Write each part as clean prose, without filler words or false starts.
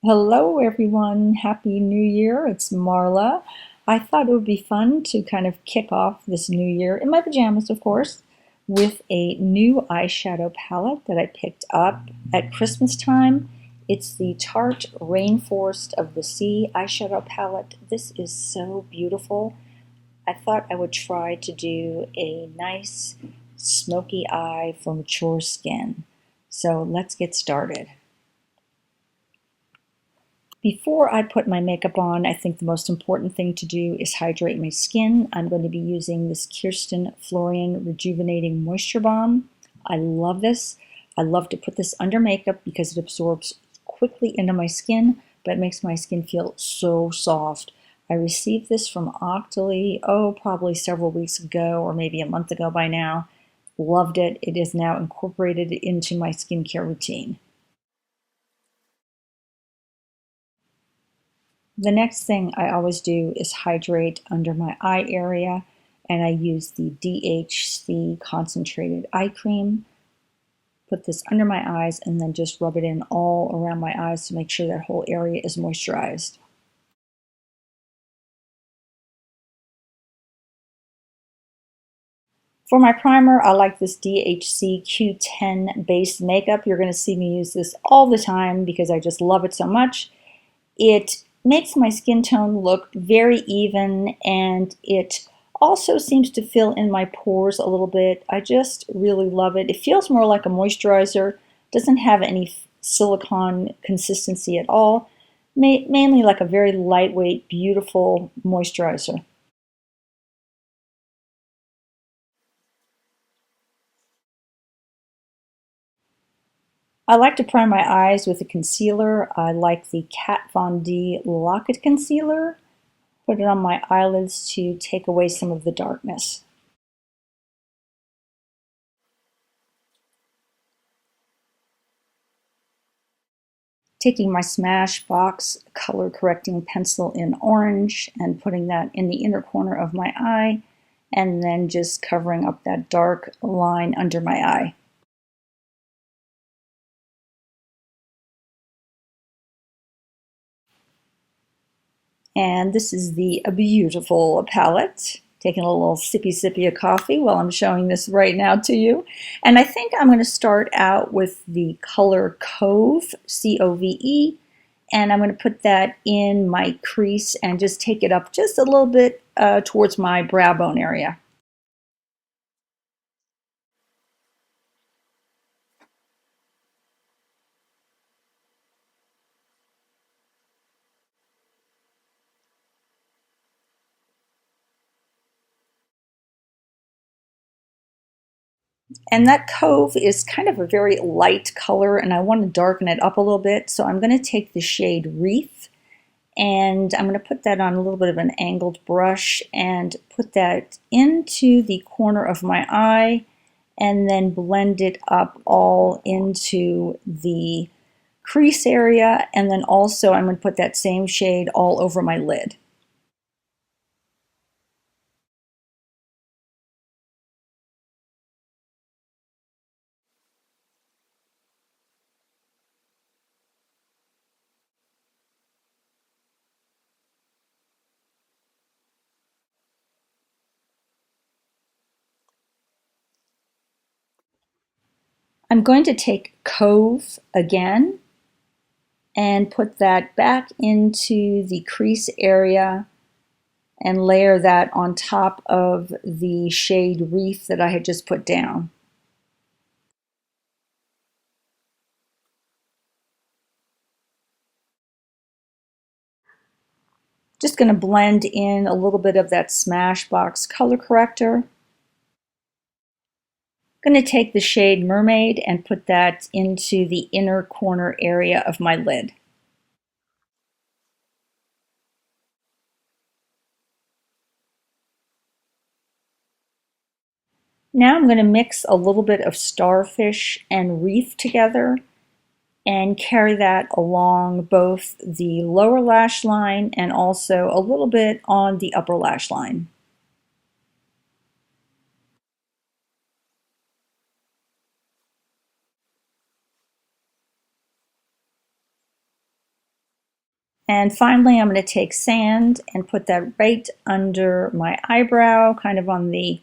Hello, everyone. Happy New Year. It's Marla. I thought it would be fun to kind of kick off this new year in my pajamas, of course, with a new eyeshadow palette that I picked up at Christmas time. It's the Tarte Rainforest of the Sea eyeshadow palette. This is so beautiful. I thought I would try to do a nice smoky eye for mature skin. So let's get started. Before I put my makeup on, I think the most important thing to do is hydrate my skin. I'm going to be using this Kerstin Florian Rejuvenating Moisture Balm. I love this. I love to put this under makeup because it absorbs quickly into my skin, but it makes my skin feel so soft. I received this from Octoly, probably several weeks ago or maybe a month ago by now. Loved it. It is now incorporated into my skincare routine. The next thing I always do is hydrate under my eye area, and I use the DHC Concentrated Eye Cream. Put this under my eyes and then just rub it in all around my eyes to make sure that whole area is moisturized. For my primer, I like this DHC Q10 Base Makeup. You're going to see me use this all the time because I just love it so much. It makes my skin tone look very even, and it also seems to fill in my pores a little bit. I just really love it. It feels more like a moisturizer, doesn't have any silicone consistency at all, mainly like a very lightweight, beautiful moisturizer. I like to prime my eyes with a concealer. I like the Kat Von D Lock-It Concealer. Put it on my eyelids to take away some of the darkness. Taking my Smashbox color correcting pencil in orange and putting that in the inner corner of my eye, and then just covering up that dark line under my eye. And this is the beautiful palette. Taking a little sippy of coffee while I'm showing this right now to you. And I think I'm going to start out with the color Cove, C-O-V-E, and I'm going to put that in my crease and just take it up just a little bit towards my brow bone area. And that Cove is kind of a very light color, and I want to darken it up a little bit. So I'm going to take the shade Wreath, and I'm going to put that on a little bit of an angled brush and put that into the corner of my eye, and then blend it up all into the crease area. And then also I'm going to put that same shade all over my lid. I'm going to take Cove again and put that back into the crease area and layer that on top of the shade Wreath that I had just put down. Just going to blend in a little bit of that Smashbox color corrector. I'm going to take the shade Mermaid and put that into the inner corner area of my lid. Now I'm going to mix a little bit of Starfish and Wreath together and carry that along both the lower lash line and also a little bit on the upper lash line. And finally, I'm going to take sand and put that right under my eyebrow, kind of on the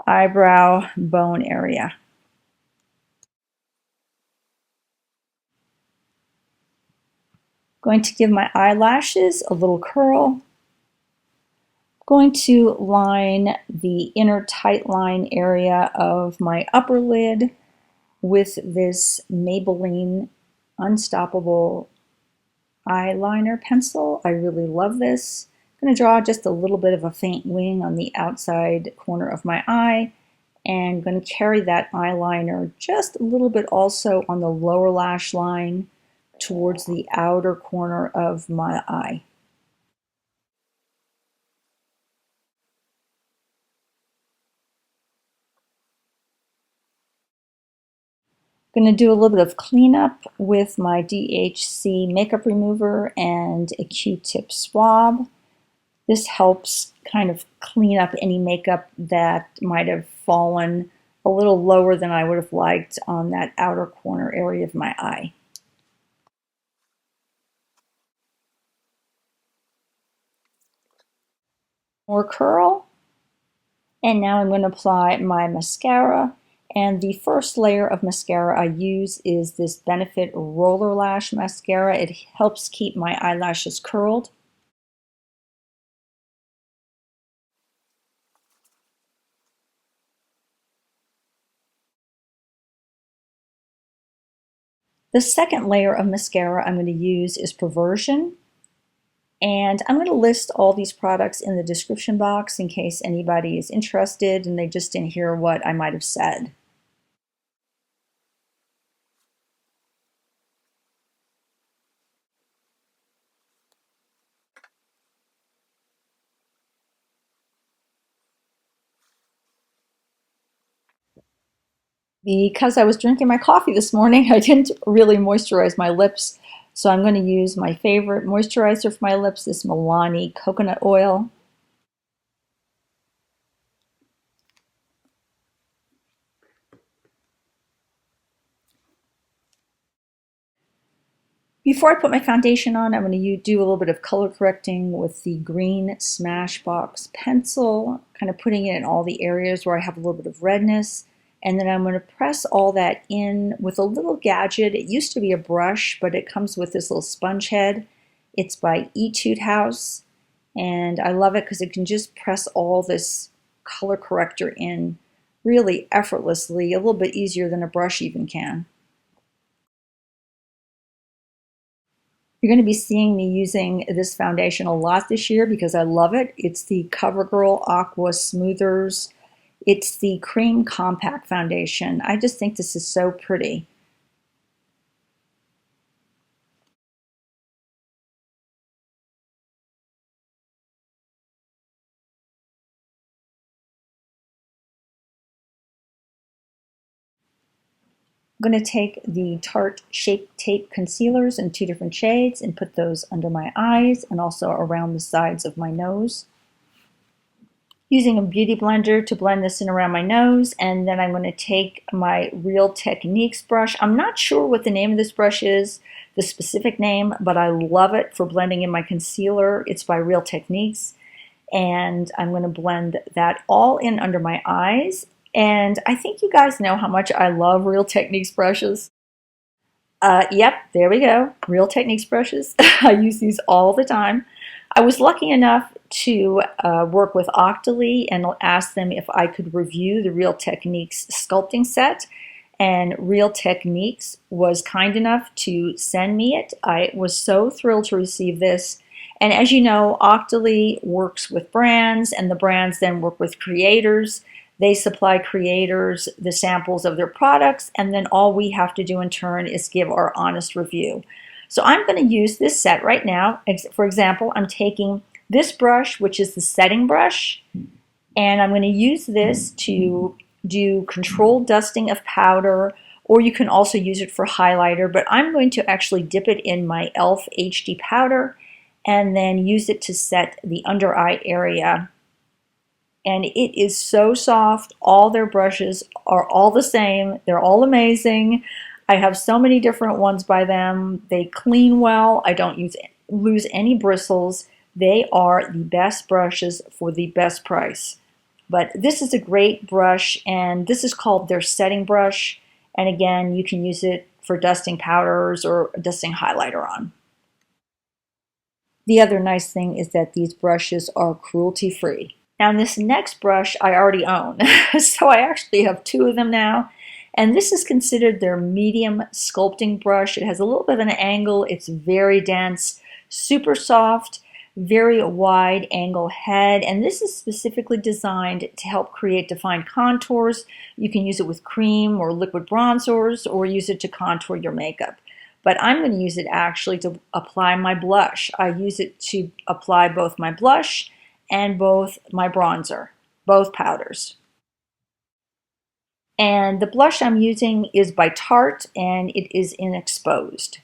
eyebrow bone area. Going to give my eyelashes a little curl. Going to line the inner tight line area of my upper lid with this Maybelline Unstoppable eyeliner pencil. I really love this. I'm going to draw just a little bit of a faint wing on the outside corner of my eye, and I'm going to carry that eyeliner just a little bit also on the lower lash line towards the outer corner of my eye. I'm going to do a little bit of cleanup with my DHC makeup remover and a Q-tip swab. This helps kind of clean up any makeup that might have fallen a little lower than I would have liked on that outer corner area of my eye. More curl. And now I'm going to apply my mascara. And the first layer of mascara I use is this Benefit Roller Lash Mascara. It helps keep my eyelashes curled. The second layer of mascara I'm going to use is Perversion. And I'm going to list all these products in the description box in case anybody is interested and they just didn't hear what I might have said. Because I was drinking my coffee this morning, I didn't really moisturize my lips. So I'm going to use my favorite moisturizer for my lips, this Milani coconut oil. Before I put my foundation on, I'm going to do a little bit of color correcting with the green Smashbox pencil, kind of putting it in all the areas where I have a little bit of redness. And then I'm going to press all that in with a little gadget. It used to be a brush, but it comes with this little sponge head. It's by Etude House, and I love it because it can just press all this color corrector in really effortlessly, a little bit easier than a brush even can. You're going to be seeing me using this foundation a lot this year because I love it. It's the CoverGirl Aqua Smoothers. It's the Cream Compact Foundation. I just think this is so pretty. I'm going to take the Tarte Shape Tape Concealers in 2 different shades and put those under my eyes and also around the sides of my nose. Using a beauty blender to blend this in around my nose, and then I'm going to take my Real Techniques brush. I'm not sure what the name of this brush is, the specific name, but I love it for blending in my concealer. It's by Real Techniques, and I'm going to blend that all in under my eyes. And I think you guys know how much I love Real Techniques brushes. Yep, there we go. Real Techniques brushes. I use these all the time. I was lucky enough to work with Octoly and ask them if I could review the Real Techniques sculpting set. And Real Techniques was kind enough to send me it. I was so thrilled to receive this. And as you know, Octoly works with brands, and the brands then work with creators. They supply creators the samples of their products, and then all we have to do in turn is give our honest review. So I'm going to use this set right now. For example, I'm taking this brush, which is the setting brush, and I'm going to use this to do controlled dusting of powder, or you can also use it for highlighter, but I'm going to actually dip it in my e.l.f. HD powder and then use it to set the under eye area. And it is so soft. All their brushes are all the same. They're all amazing. I have so many different ones by them. They clean well. I don't use lose any bristles. They are the best brushes for the best price. But this is a great brush, and this is called their setting brush. And again, you can use it for dusting powders or dusting highlighter on. The other nice thing is that these brushes are cruelty-free. Now this next brush I already own, so I actually have two of them now. And this is considered their medium sculpting brush. It has a little bit of an angle, it's very dense, super soft, very wide angle head, and this is specifically designed to help create defined contours. You can use it with cream or liquid bronzers or use it to contour your makeup. But I'm going to use it actually to apply my blush. I use it to apply both my blush and both my bronzer, both powders. And the blush I'm using is by Tarte, and it is in Exposed.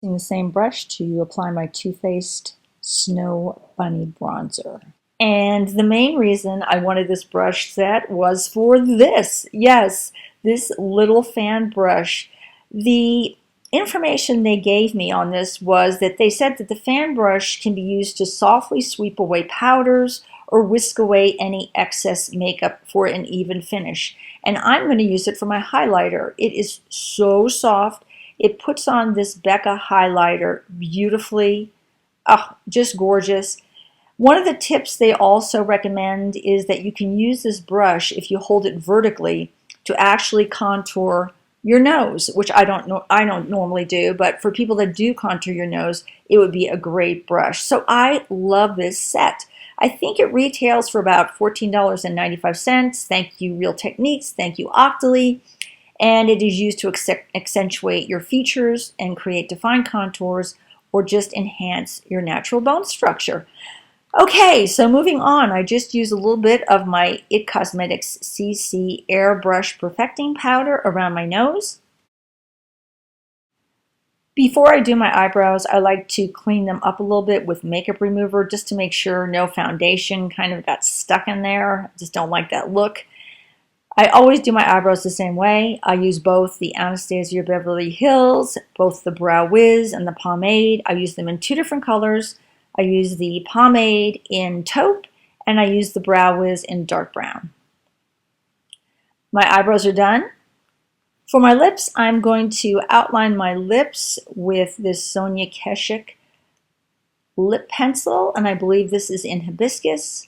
Using the same brush to apply my Too Faced Snow Bunny bronzer. And the main reason I wanted this brush set was for this. Yes, this little fan brush. The information they gave me on this was that they said that the fan brush can be used to softly sweep away powders or whisk away any excess makeup for an even finish. And I'm going to use it for my highlighter. It is so soft. It puts on this Becca highlighter beautifully. Oh, just gorgeous. One of the tips they also recommend is that you can use this brush if you hold it vertically to actually contour your nose, which I don't normally do, but for people that do contour your nose, it would be a great brush. So I love this set. I think it retails for about $14.95. Thank you, Real Techniques. Thank you, Octoly. And it is used to accentuate your features and create defined contours or just enhance your natural bone structure. Okay, so moving on, I just used a little bit of my IT Cosmetics CC Airbrush Perfecting Powder around my nose. Before I do my eyebrows, I like to clean them up a little bit with makeup remover just to make sure no foundation kind of got stuck in there. I just don't like that look. I always do my eyebrows the same way. I use both the Anastasia Beverly Hills, both the Brow Wiz and the pomade. I use them in two different colors. I use the pomade in taupe, and I use the Brow Wiz in dark brown. My eyebrows are done. For my lips, I'm going to outline my lips with this Sonia Keshik lip pencil, and I believe this is in Hibiscus.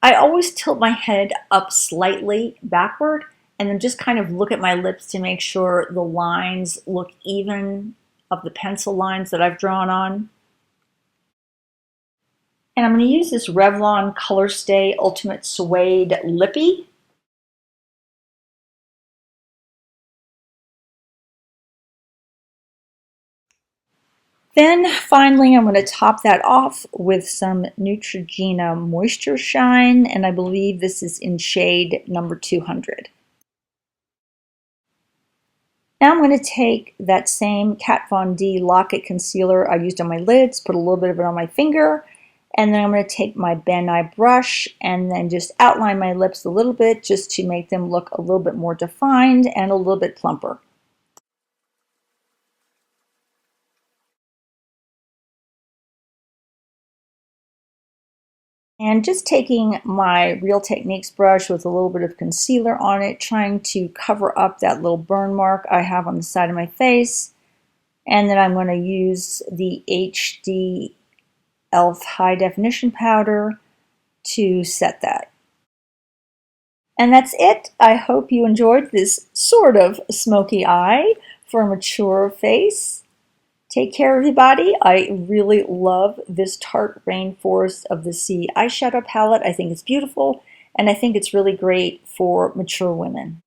I always tilt my head up slightly backward and then just kind of look at my lips to make sure the lines look even of the pencil lines that I've drawn on. And I'm going to use this Revlon ColorStay Ultimate Suede Lippy. Then finally, I'm going to top that off with some Neutrogena Moisture Shine, and I believe this is in shade number 200. Now I'm going to take that same Kat Von D Lock-It Concealer I used on my lids, put a little bit of it on my finger, and then I'm going to take my Ben Nye brush and then just outline my lips a little bit just to make them look a little bit more defined and a little bit plumper. And just taking my Real Techniques brush with a little bit of concealer on it, trying to cover up that little burn mark I have on the side of my face. And then I'm going to use the HD e.l.f. High Definition Powder to set that. And that's it. I hope you enjoyed this sort of smoky eye for a mature face. Take care, everybody. I really love this Tarte Rainforest of the Sea eyeshadow palette. I think it's beautiful, and I think it's really great for mature women.